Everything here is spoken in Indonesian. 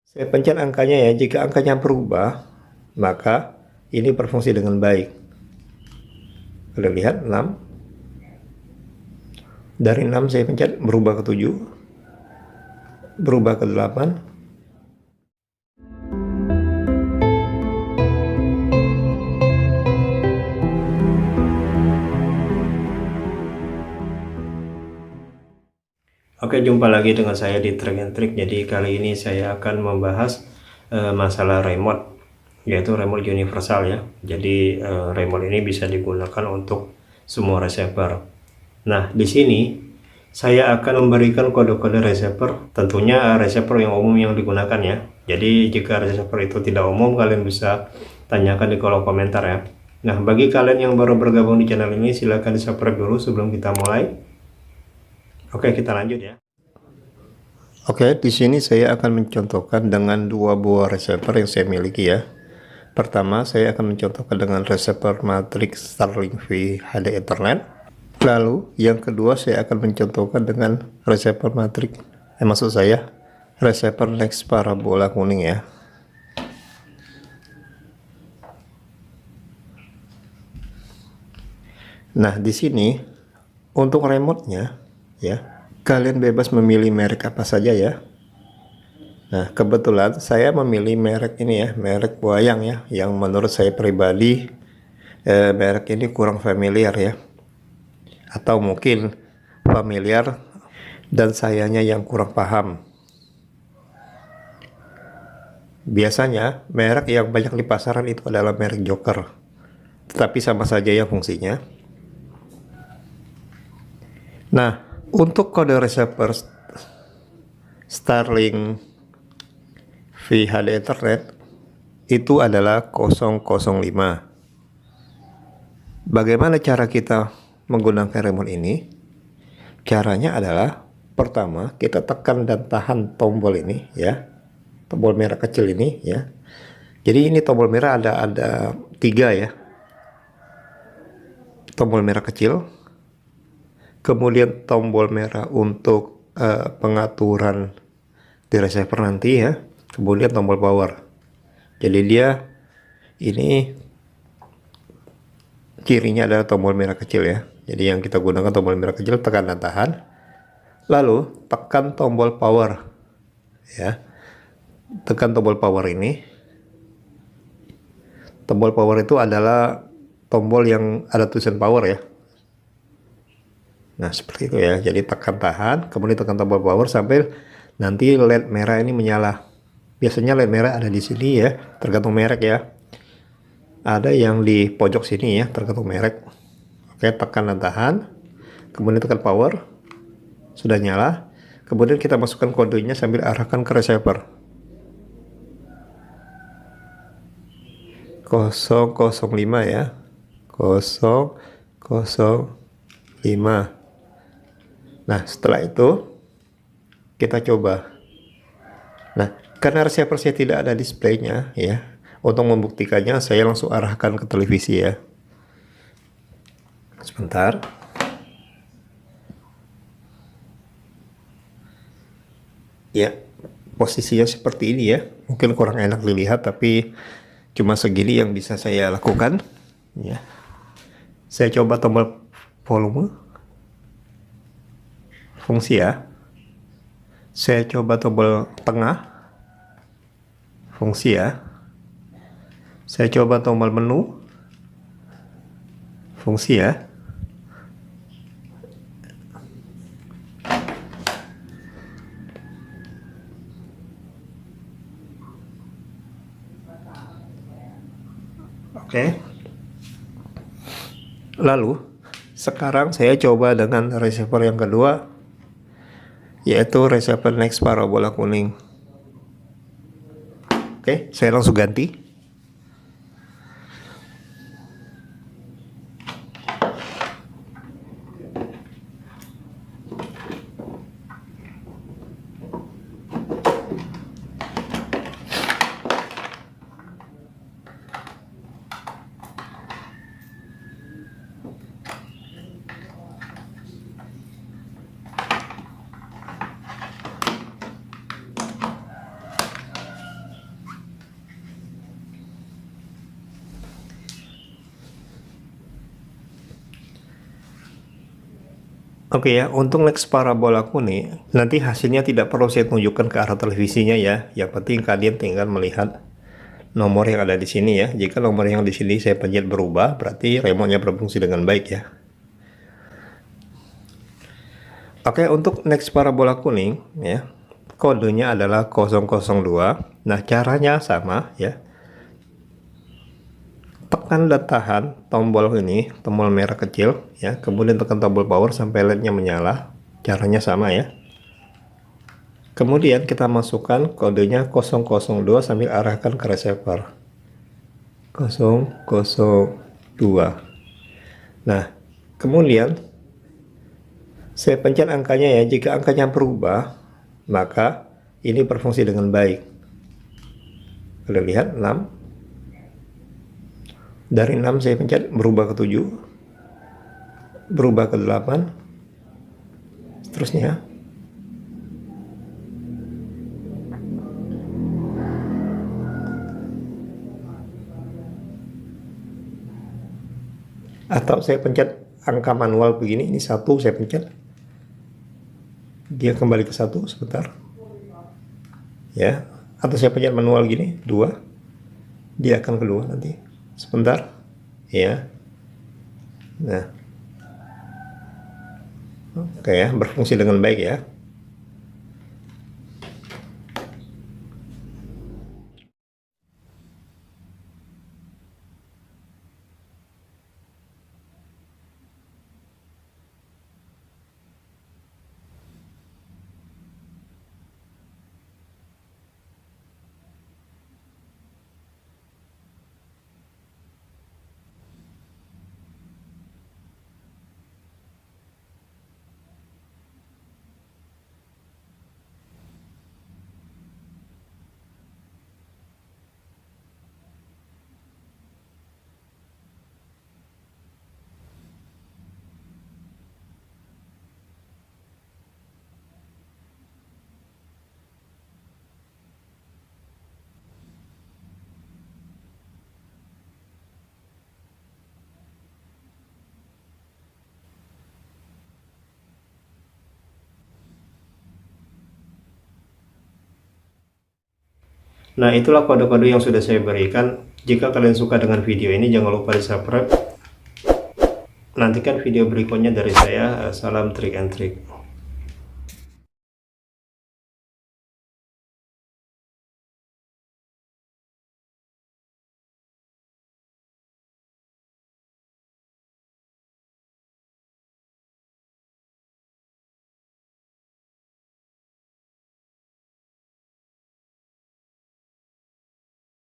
Saya pencet angkanya ya, jika angkanya berubah, maka ini berfungsi dengan baik. Kalian lihat 6. Dari 6 saya pencet berubah ke 7, berubah ke 8. Oke, jumpa lagi dengan saya di Trik and Trik. Jadi kali ini saya akan membahas masalah remote, yaitu remote universal ya. Jadi remote ini bisa digunakan untuk semua receiver. Nah, di sini saya akan memberikan kode-kode receiver, tentunya receiver yang umum yang digunakan ya. Jadi jika receiver itu tidak umum, kalian bisa tanyakan di kolom komentar ya. Nah, bagi kalian yang baru bergabung di channel ini, silahkan di subscribe dulu sebelum kita mulai. Oke, kita lanjut ya. Oke, di sini saya akan mencontohkan dengan dua buah receiver yang saya miliki ya. Pertama, saya akan mencontohkan dengan receiver Matrix Starlink V HD Ethernet. Lalu, yang kedua saya akan mencontohkan dengan receiver Matrix, maksud saya receiver Next Parabola kuning ya. Nah, di sini untuk remote-nya ya, kalian bebas memilih merek apa saja ya. Nah, kebetulan saya memilih merek ini ya, merek Boyang ya, yang menurut saya pribadi merek ini kurang familiar ya, atau mungkin familiar dan sayanya yang kurang paham. Biasanya merek yang banyak di pasaran itu adalah merek Joker, tetapi sama saja ya fungsinya. Nah, untuk kode receiver Starlink VHD Ethernet itu adalah 005. Bagaimana cara kita menggunakan remote ini? Caranya adalah pertama kita tekan dan tahan tombol ini ya, tombol merah kecil ini ya. Jadi ini tombol merah ada 3 ya, tombol merah kecil, kemudian tombol merah untuk pengaturan di receiver nanti ya, kemudian tombol power. Jadi dia ini cirinya adalah tombol merah kecil ya. Jadi yang kita gunakan tombol merah kecil, tekan dan tahan, lalu tekan tombol power ya, tekan tombol power ini. Tombol power itu adalah tombol yang ada tulisan power ya. Nah, seperti itu ya. Jadi tekan tahan, kemudian tekan tombol power sampai nanti LED merah ini menyala. Biasanya LED merah ada di sini ya, tergantung merek ya. Ada yang di pojok sini ya, tergantung merek. Oke, tekan dan tahan, kemudian tekan power, sudah nyala. Kemudian kita masukkan kodenya sambil arahkan ke receiver 005 ya, 005. Nah, setelah itu kita coba. Nah, karena receiver saya tidak ada displaynya ya, untuk membuktikannya saya langsung arahkan ke televisi ya. Sebentar. Ya, posisinya seperti ini ya. Mungkin kurang enak dilihat, tapi cuma segini yang bisa saya lakukan ya. Saya coba tombol volume, fungsi ya. Saya coba tombol tengah, fungsi ya. Saya coba tombol menu, fungsi ya. Oke. Lalu sekarang saya coba dengan receiver yang kedua, yaitu receiver Next Parabola kuning. Oke, saya langsung ganti. Oke ya, untuk next parabolaku nih, nanti hasilnya tidak perlu saya tunjukkan ke arah televisinya ya. Yang penting kalian tinggal melihat nomor yang ada di sini ya. Jika nomor yang di sini saya pencet berubah, berarti remote-nya berfungsi dengan baik ya. Oke, untuk next parabola kuning ya, kodenya adalah 002. Nah, caranya sama ya. Tekan dan tahan tombol ini, tombol merah kecil ya, kemudian tekan tombol power sampai LED-nya menyala. Caranya sama ya. Kemudian kita masukkan kodenya 002 sambil arahkan ke receiver. 002. Nah, kemudian saya pencet angkanya ya. Jika angkanya berubah, maka ini berfungsi dengan baik. Kalian lihat 6. Dari 6 saya pencet berubah ke 7, berubah ke 8, seterusnya. Atau saya pencet angka manual begini, ini 1 saya pencet, dia kembali ke 1 sebentar ya. Atau saya pencet manual gini 2, dia akan ke 2 nanti sebentar ya. Nah, oke ya, berfungsi dengan baik ya. Nah, itulah kode-kode yang sudah saya berikan. Jika kalian suka dengan video ini, jangan lupa di subscribe. Nantikan video berikutnya dari saya. Salam trik and trik.